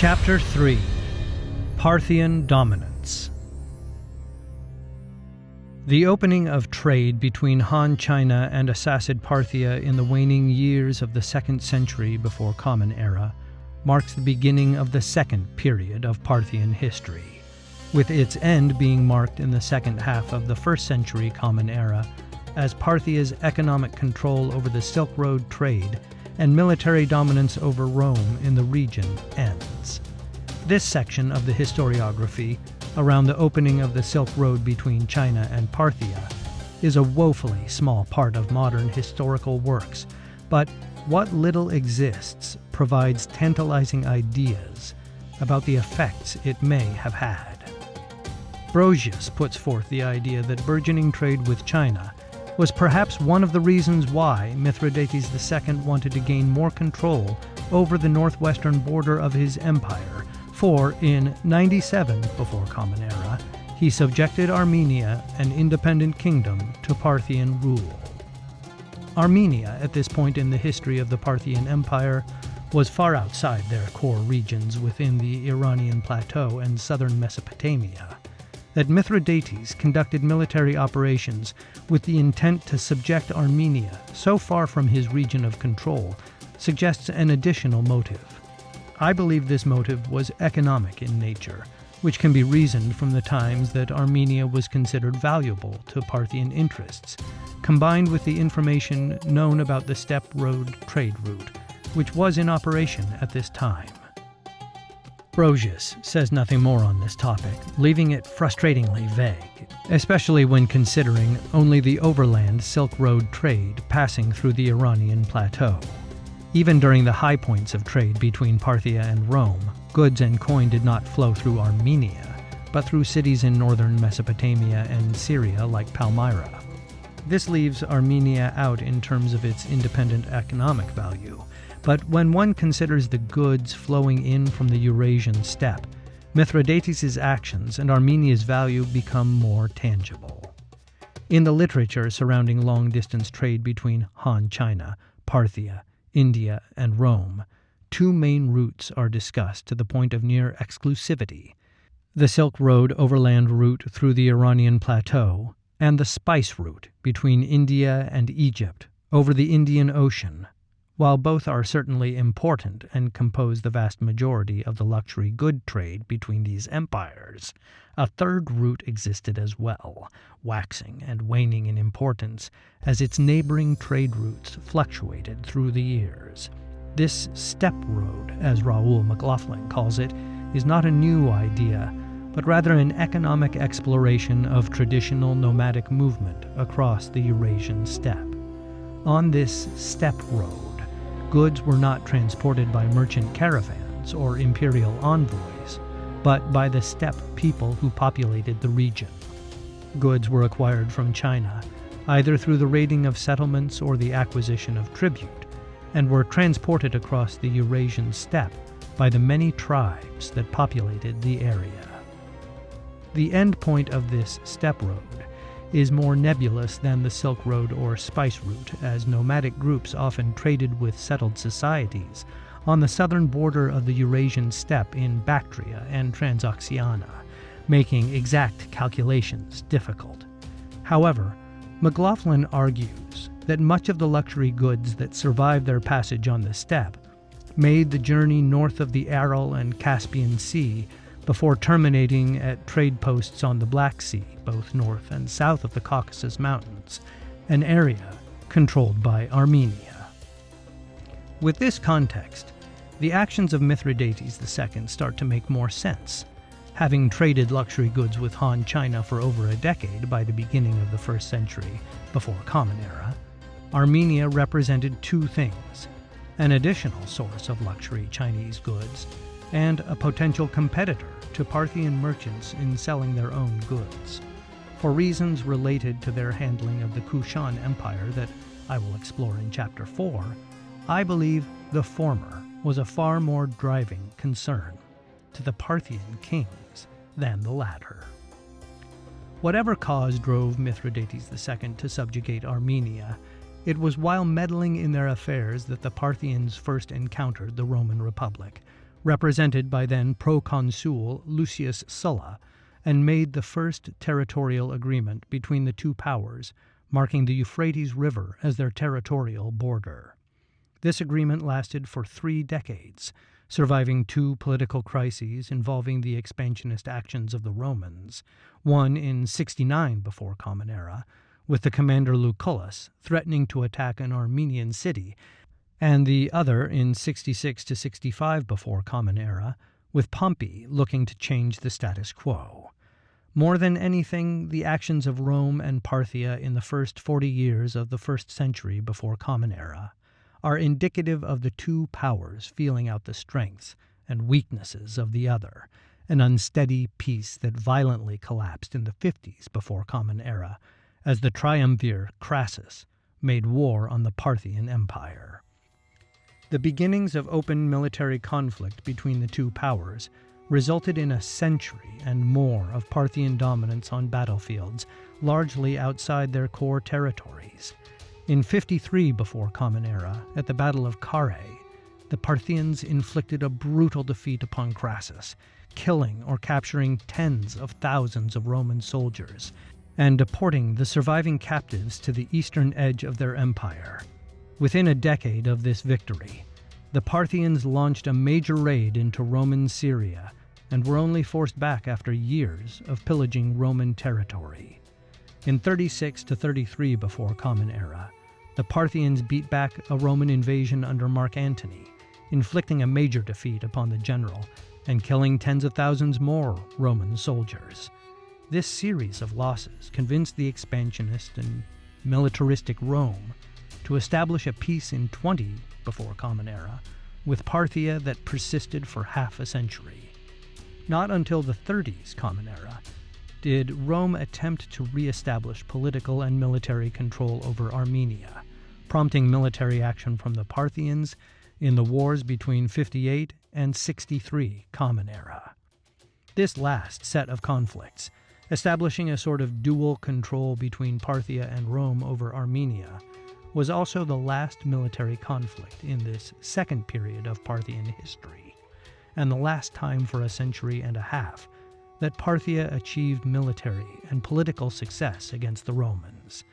Chapter 3. Parthian Dominance. The opening of trade between Han China and Assassid Parthia in the waning years of the 2nd century before Common Era marks the beginning of the second period of Parthian history, with its end being marked in the second half of the 1st century Common Era as Parthia's economic control over the Silk Road trade and military dominance over Rome in the region ends. This section of the historiography, around the opening of the Silk Road between China and Parthia, is a woefully small part of modern historical works, but what little exists provides tantalizing ideas about the effects it may have had. Brosius puts forth the idea that burgeoning trade with China was perhaps one of the reasons why Mithridates II wanted to gain more control over the northwestern border of his empire, for in 97 before Common Era, he subjected Armenia, an independent kingdom, to Parthian rule. Armenia, at this point in the history of the Parthian Empire, was far outside their core regions within the Iranian plateau and southern Mesopotamia. That Mithridates conducted military operations with the intent to subject Armenia so far from his region of control suggests an additional motive. I believe this motive was economic in nature, which can be reasoned from the times that Armenia was considered valuable to Parthian interests, combined with the information known about the steppe road trade route, which was in operation at this time. Brosius says nothing more on this topic, leaving it frustratingly vague, especially when considering only the overland Silk Road trade passing through the Iranian plateau. Even during the high points of trade between Parthia and Rome, goods and coin did not flow through Armenia, but through cities in northern Mesopotamia and Syria like Palmyra. This leaves Armenia out in terms of its independent economic value. But when one considers the goods flowing in from the Eurasian steppe, Mithridates' actions and Armenia's value become more tangible. In the literature surrounding long-distance trade between Han China, Parthia, India, and Rome, two main routes are discussed to the point of near exclusivity: the Silk Road overland route through the Iranian plateau, and the spice route between India and Egypt over the Indian Ocean. While both are certainly important and compose the vast majority of the luxury good trade between these empires, a third route existed as well, waxing and waning in importance as its neighboring trade routes fluctuated through the years. This steppe road, as Raoul McLaughlin calls it, is not a new idea, but rather an economic exploration of traditional nomadic movement across the Eurasian steppe. On this steppe road, goods were not transported by merchant caravans or imperial envoys, but by the steppe people who populated the region. Goods were acquired from China, either through the raiding of settlements or the acquisition of tribute, and were transported across the Eurasian steppe by the many tribes that populated the area. The end point of this steppe road is more nebulous than the Silk Road or Spice Route, as nomadic groups often traded with settled societies on the southern border of the Eurasian steppe in Bactria and Transoxiana, making exact calculations difficult. However, McLaughlin argues that much of the luxury goods that survived their passage on the steppe made the journey north of the Aral and Caspian Sea before terminating at trade posts on the Black Sea, both north and south of the Caucasus Mountains, an area controlled by Armenia. With this context, the actions of Mithridates II start to make more sense. Having traded luxury goods with Han China for over a decade by the beginning of the 1st century before Common Era, Armenia represented two things: an additional source of luxury Chinese goods and a potential competitor to Parthian merchants in selling their own goods. For reasons related to their handling of the Kushan Empire that I will explore in Chapter 4, I believe the former was a far more driving concern to the Parthian kings than the latter. Whatever cause drove Mithridates II to subjugate Armenia, it was while meddling in their affairs that the Parthians first encountered the Roman Republic, represented by then proconsul Lucius Sulla, and made the first territorial agreement between the two powers, marking the Euphrates River as their territorial border. This agreement lasted for 3 decades, surviving 2 political crises involving the expansionist actions of the Romans, one in 69 before Common Era, with the commander Lucullus threatening to attack an Armenian city, and the other in 66 to 65 before Common Era, with Pompey looking to change the status quo. More than anything, the actions of Rome and Parthia in the first 40 years of the 1st century before Common Era are indicative of the two powers feeling out the strengths and weaknesses of the other, an unsteady peace that violently collapsed in the 50s before Common Era, as the triumvir Crassus made war on the Parthian Empire. The beginnings of open military conflict between the two powers resulted in a century and more of Parthian dominance on battlefields, largely outside their core territories. In 53 before Common Era, at the Battle of Carrhae, the Parthians inflicted a brutal defeat upon Crassus, killing or capturing tens of thousands of Roman soldiers, and deporting the surviving captives to the eastern edge of their empire. Within a decade of this victory, the Parthians launched a major raid into Roman Syria and were only forced back after years of pillaging Roman territory. In 36 to 33 before Common Era, the Parthians beat back a Roman invasion under Mark Antony, inflicting a major defeat upon the general and killing tens of thousands more Roman soldiers. This series of losses convinced the expansionist and militaristic Rome to establish a peace in 20 before Common Era with Parthia that persisted for half a century. Not until the 30s Common Era did Rome attempt to re-establish political and military control over Armenia, prompting military action from the Parthians in the wars between 58 and 63 Common Era. This last set of conflicts, establishing a sort of dual control between Parthia and Rome over Armenia, was also the last military conflict in this second period of Parthian history, and the last time for a century and a half that Parthia achieved military and political success against the Romans.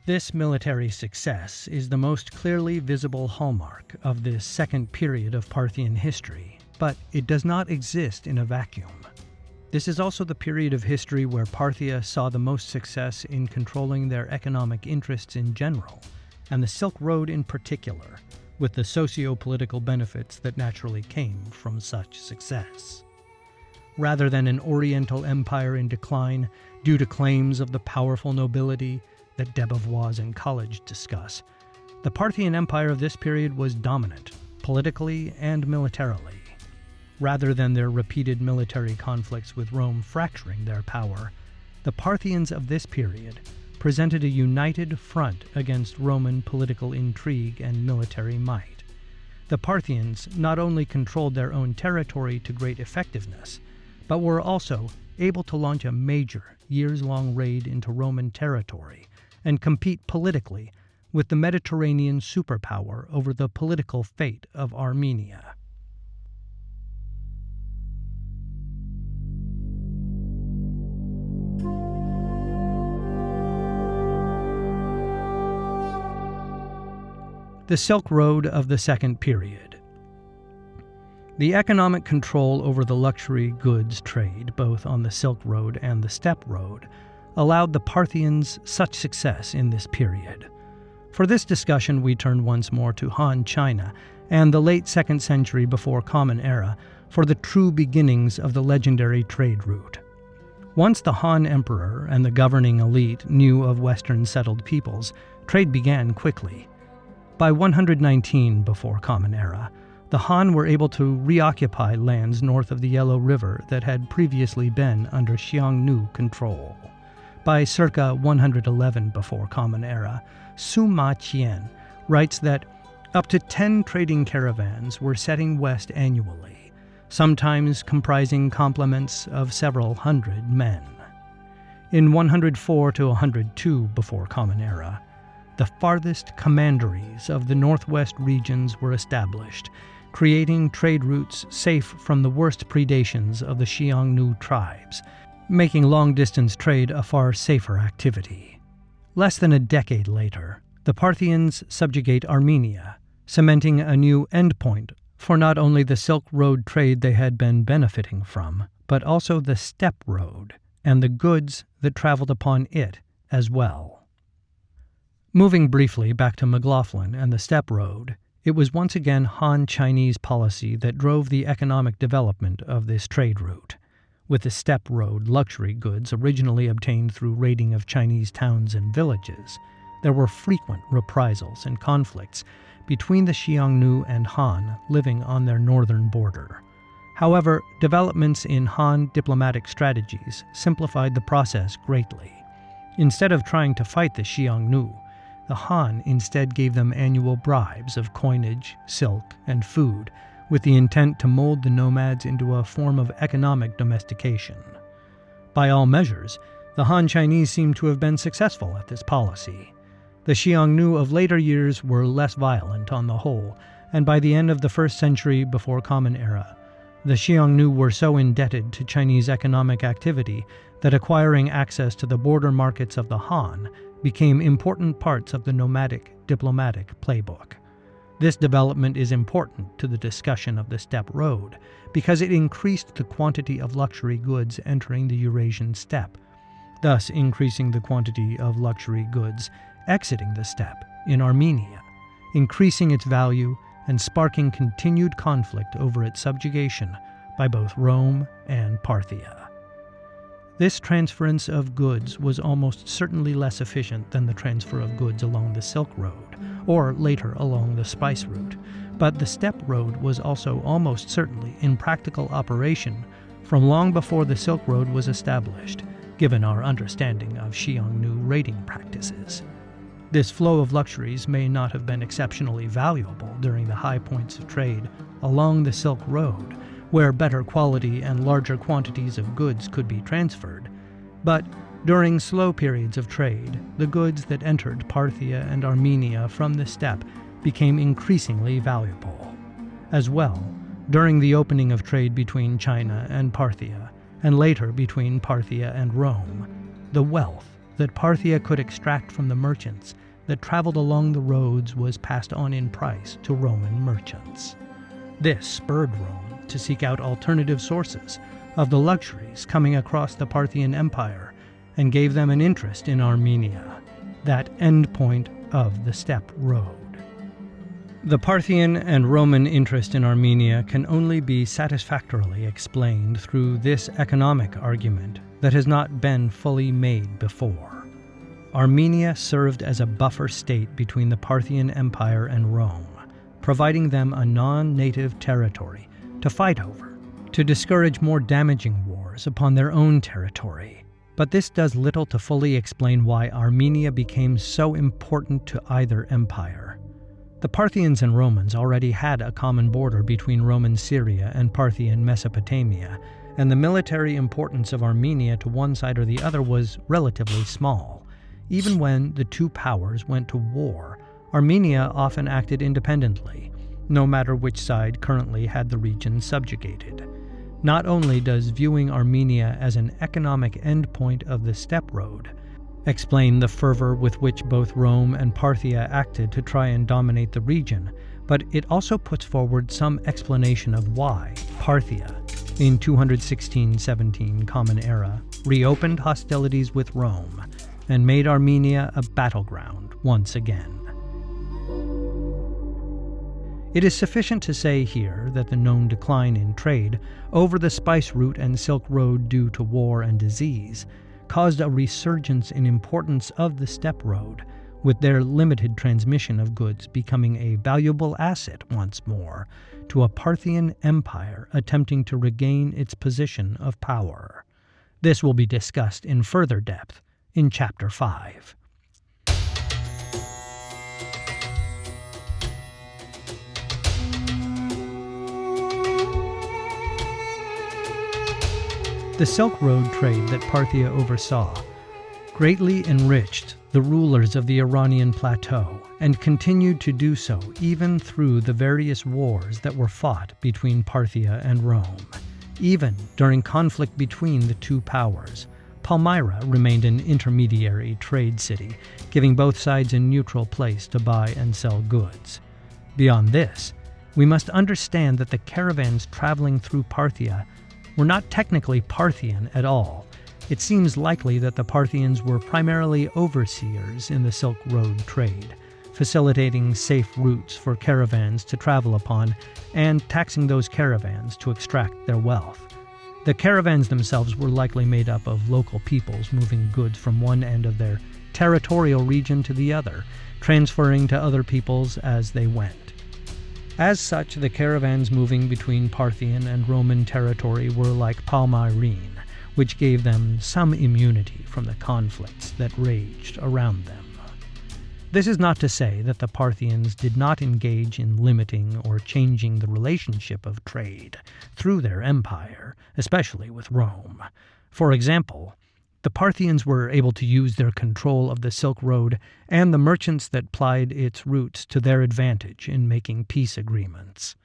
This military success is the most clearly visible hallmark of this second period of Parthian history, but it does not exist in a vacuum. This is also the period of history where Parthia saw the most success in controlling their economic interests in general, and the Silk Road in particular, with the socio-political benefits that naturally came from such success. Rather than an Oriental empire in decline due to claims of the powerful nobility that de Beauvois and Coleridge discuss, the Parthian Empire of this period was dominant, politically and militarily. Rather than their repeated military conflicts with Rome fracturing their power, the Parthians of this period presented a united front against Roman political intrigue and military might. The Parthians not only controlled their own territory to great effectiveness, but were also able to launch a major, years-long raid into Roman territory and compete politically with the Mediterranean superpower over the political fate of Armenia. The Silk Road of the Second Period. The economic control over the luxury goods trade, both on the Silk Road and the Steppe Road, allowed the Parthians such success in this period. For this discussion, we turn once more to Han China and the late 2nd century before Common Era for the true beginnings of the legendary trade route. Once the Han Emperor and the governing elite knew of Western settled peoples, trade began quickly. By 119 before Common Era, the Han were able to reoccupy lands north of the Yellow River that had previously been under Xiongnu control. By circa 111 before Common Era, Sima Qian writes that up to 10 trading caravans were setting west annually, sometimes comprising complements of several hundred men. In 104 to 102 before Common Era, the farthest commanderies of the northwest regions were established, creating trade routes safe from the worst predations of the Xiongnu tribes, making long-distance trade a far safer activity. Less than a decade later, the Parthians subjugate Armenia, cementing a new endpoint for not only the Silk Road trade they had been benefiting from, but also the steppe road and the goods that traveled upon it as well. Moving briefly back to McLaughlin and the steppe road, it was once again Han Chinese policy that drove the economic development of this trade route. With the steppe road luxury goods originally obtained through raiding of Chinese towns and villages, there were frequent reprisals and conflicts between the Xiongnu and Han living on their northern border. However, developments in Han diplomatic strategies simplified the process greatly. Instead of trying to fight the Xiongnu, the Han instead gave them annual bribes of coinage, silk, and food, with the intent to mold the nomads into a form of economic domestication. By all measures, the Han Chinese seem to have been successful at this policy. The Xiongnu of later years were less violent on the whole, and by the end of the 1st century before Common Era, the Xiongnu were so indebted to Chinese economic activity that acquiring access to the border markets of the Han became important parts of the nomadic diplomatic playbook. This development is important to the discussion of the steppe road because it increased the quantity of luxury goods entering the Eurasian steppe, thus increasing the quantity of luxury goods exiting the steppe in Armenia, increasing its value and sparking continued conflict over its subjugation by both Rome and Parthia. This transference of goods was almost certainly less efficient than the transfer of goods along the Silk Road, or later along the spice route, but the steppe road was also almost certainly in practical operation from long before the Silk Road was established, given our understanding of Xiongnu raiding practices. This flow of luxuries may not have been exceptionally valuable during the high points of trade along the Silk Road, where better quality and larger quantities of goods could be transferred, but during slow periods of trade, the goods that entered Parthia and Armenia from the steppe became increasingly valuable. As well, during the opening of trade between China and Parthia, and later between Parthia and Rome, the wealth that Parthia could extract from the merchants that traveled along the roads was passed on in price to Roman merchants. This spurred Rome to seek out alternative sources of the luxuries coming across the Parthian Empire and gave them an interest in Armenia, that endpoint of the steppe road. The Parthian and Roman interest in Armenia can only be satisfactorily explained through this economic argument that has not been fully made before. Armenia served as a buffer state between the Parthian Empire and Rome, providing them a non-native territory to fight over, to discourage more damaging wars upon their own territory. But this does little to fully explain why Armenia became so important to either empire. The Parthians and Romans already had a common border between Roman Syria and Parthian Mesopotamia, and the military importance of Armenia to one side or the other was relatively small. Even when the two powers went to war, Armenia often acted independently, no matter which side currently had the region subjugated. Not only does viewing Armenia as an economic endpoint of the steppe road explain the fervor with which both Rome and Parthia acted to try and dominate the region, but it also puts forward some explanation of why Parthia, in 216-17 Common Era, reopened hostilities with Rome and made Armenia a battleground once again. It is sufficient to say here that the known decline in trade over the spice route and Silk Road due to war and disease caused a resurgence in importance of the steppe road, with their limited transmission of goods becoming a valuable asset once more to a Parthian empire attempting to regain its position of power. This will be discussed in further depth in Chapter 5. The Silk Road trade that Parthia oversaw greatly enriched the rulers of the Iranian plateau and continued to do so even through the various wars that were fought between Parthia and Rome. Even during conflict between the two powers, Palmyra remained an intermediary trade city, giving both sides a neutral place to buy and sell goods. Beyond this, we must understand that the caravans traveling through Parthia were not technically Parthian at all. It seems likely that the Parthians were primarily overseers in the Silk Road trade, facilitating safe routes for caravans to travel upon and taxing those caravans to extract their wealth. The caravans themselves were likely made up of local peoples moving goods from one end of their territorial region to the other, transferring to other peoples as they went. As such, the caravans moving between Parthian and Roman territory were like Palmyrene, which gave them some immunity from the conflicts that raged around them. This is not to say that the Parthians did not engage in limiting or changing the relationship of trade through their empire, especially with Rome. For example, the Parthians were able to use their control of the Silk Road and the merchants that plied its routes to their advantage in making peace agreements.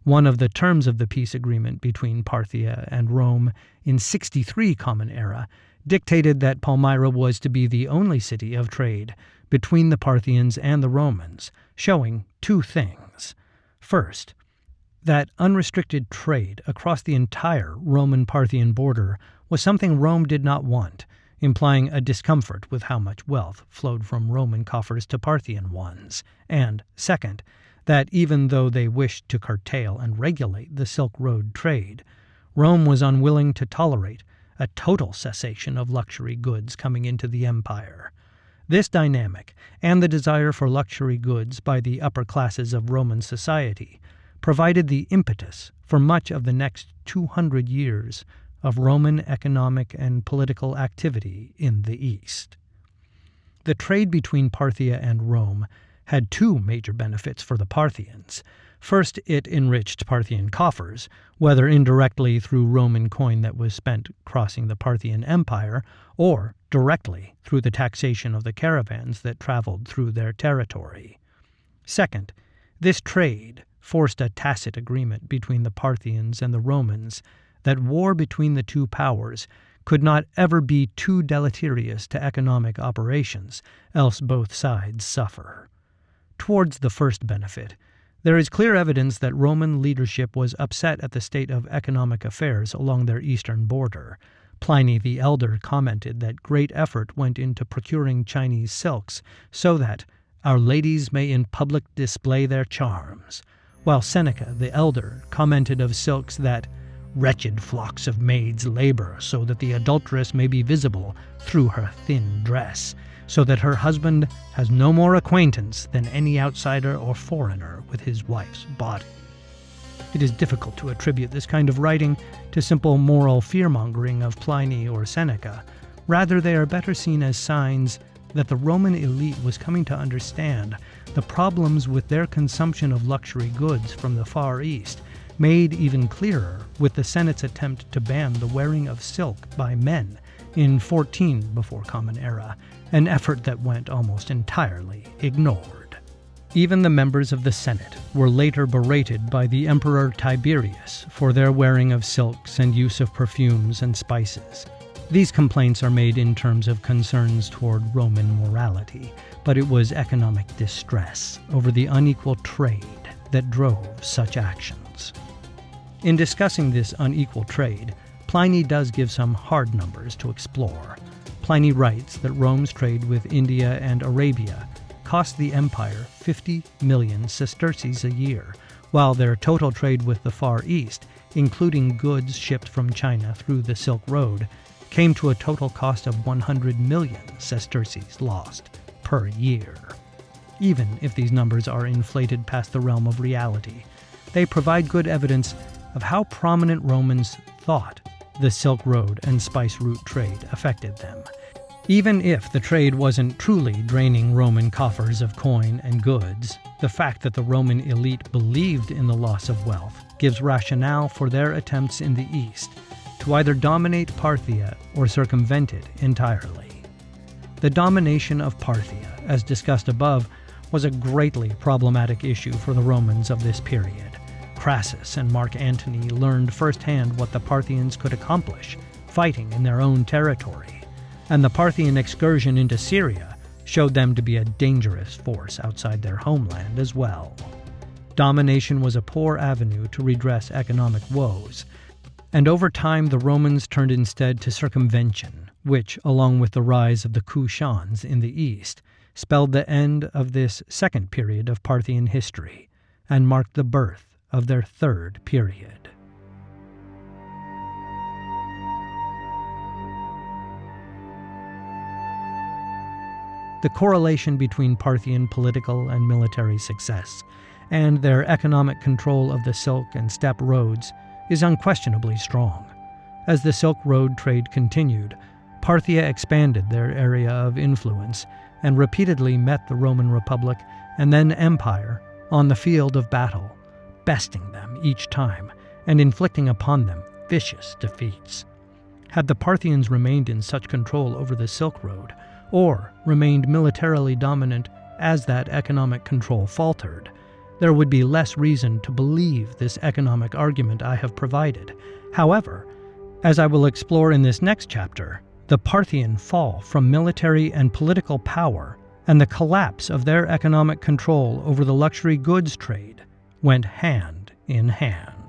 One of the terms of the peace agreement between Parthia and Rome in 63 Common Era dictated that Palmyra was to be the only city of trade between the Parthians and the Romans, showing two things. First, that unrestricted trade across the entire Roman-Parthian border was something Rome did not want, implying a discomfort with how much wealth flowed from Roman coffers to Parthian ones. And second, that even though they wished to curtail and regulate the Silk Road trade, Rome was unwilling to tolerate a total cessation of luxury goods coming into the empire. This dynamic, and the desire for luxury goods by the upper classes of Roman society, provided the impetus for much of the next 200 years of Roman economic and political activity in the East. The trade between Parthia and Rome had two major benefits for the Parthians. First, it enriched Parthian coffers, whether indirectly through Roman coin that was spent crossing the Parthian Empire, or directly through the taxation of the caravans that traveled through their territory. Second, this trade forced a tacit agreement between the Parthians and the Romans that war between the two powers could not ever be too deleterious to economic operations, else both sides suffer. Towards the first benefit, there is clear evidence that Roman leadership was upset at the state of economic affairs along their eastern border. Pliny the Elder commented that great effort went into procuring Chinese silks so that our ladies may in public display their charms, while Seneca the Elder commented of silks that wretched flocks of maids labor so that the adulteress may be visible through her thin dress, so that her husband has no more acquaintance than any outsider or foreigner with his wife's body. It is difficult to attribute this kind of writing to simple moral fear-mongering of Pliny or Seneca. Rather, they are better seen as signs that the Roman elite was coming to understand the problems with their consumption of luxury goods from the Far East, made even clearer with the Senate's attempt to ban the wearing of silk by men in 14 before Common Era, an effort that went almost entirely ignored. Even the members of the Senate were later berated by the Emperor Tiberius for their wearing of silks and use of perfumes and spices. These complaints are made in terms of concerns toward Roman morality, but it was economic distress over the unequal trade that drove such actions. In discussing this unequal trade, Pliny does give some hard numbers to explore. Pliny writes that Rome's trade with India and Arabia cost the empire 50 million sesterces a year, while their total trade with the Far East, including goods shipped from China through the Silk Road, came to a total cost of 100 million sesterces lost per year. Even if these numbers are inflated past the realm of reality, they provide good evidence of how prominent Romans thought the Silk Road and spice route trade affected them. Even if the trade wasn't truly draining Roman coffers of coin and goods, the fact that the Roman elite believed in the loss of wealth gives rationale for their attempts in the East to either dominate Parthia or circumvent it entirely. The domination of Parthia, as discussed above, was a greatly problematic issue for the Romans of this period. Crassus and Mark Antony learned firsthand what the Parthians could accomplish, fighting in their own territory, and the Parthian excursion into Syria showed them to be a dangerous force outside their homeland as well. Domination was a poor avenue to redress economic woes, and over time the Romans turned instead to circumvention, which, along with the rise of the Kushans in the east, spelled the end of this second period of Parthian history and marked the birth of their third period. The correlation between Parthian political and military success and their economic control of the Silk and Steppe roads is unquestionably strong. As the Silk Road trade continued, Parthia expanded their area of influence and repeatedly met the Roman Republic and then Empire on the field of battle, besting them each time and inflicting upon them vicious defeats. Had the Parthians remained in such control over the Silk Road, or remained militarily dominant as that economic control faltered, there would be less reason to believe this economic argument I have provided. However, as I will explore in this next chapter, the Parthian fall from military and political power and the collapse of their economic control over the luxury goods trade went hand in hand.